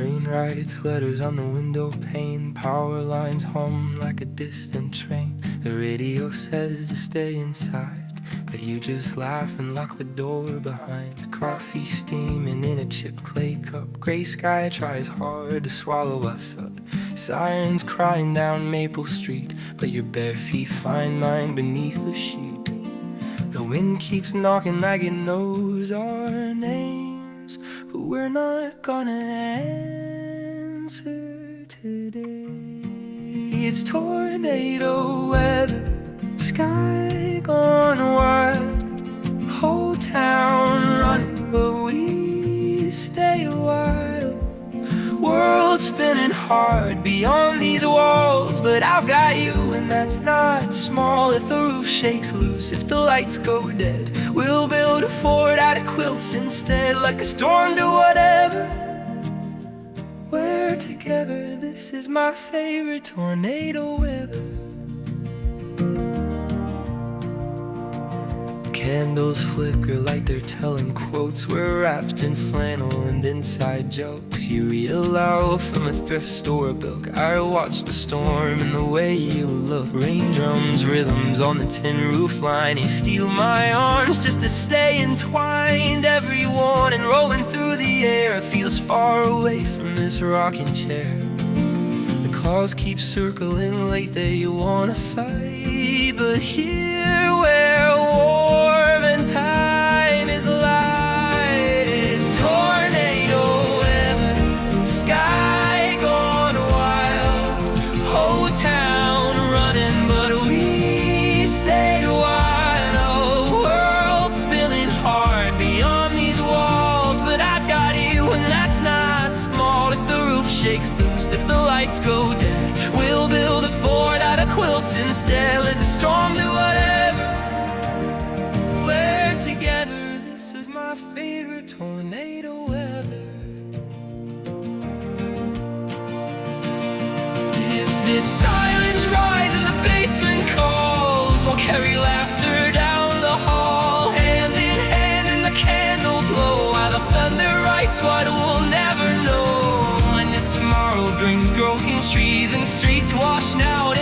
Rain writes letters on the window pane, power lines hum like a distant train. The radio says to stay inside, but you just laugh and lock the door behind. Coffee steaming in a chipped clay cup, gray sky tries hard to swallow us up. Sirens crying down Maple Street, but your bare feet find mine beneath the sheet. The wind keeps knocking like it knows our names, but we're not gonna answer today. It's tornado weather, sky gone wild, whole town running, but we stay a while. World spinning hard beyond these walls, but I've got you, and that's not small. If the roof shakes loose, if the lights go dead, we'll build a fort out of quilts instead. Like a storm to whatever, we're together. This is my favorite tornado weather. Candles flicker like they're telling quotes. We're wrapped in flannel and inside jokes. You reel out from a thrift store book. I watch the storm and the way you look. Rain drums, rhythms on the tin roof line. You steal my arms just to stay entwined. Every warning rolling through the air feels far away from this rocking chair. The claws keep circling like they wanna fight, but here we're warm and time is light. It's tornado weather, sky gone wild, whole town running, but we stayed a while. Oh, world spilling hard beyond these walls, but I've got you, and that's not small. If the roof shakes loose, if the lights go dead, we'll build a fort out of quilts instead. Let the storm do whatever, we're together. This is my favorite tornado weather. If this silence rise and the basement calls, we'll carry laughter down the hall, hand in hand in the candle glow, while the thunder writes what we'll never know. And if tomorrow brings growing trees and streets washed out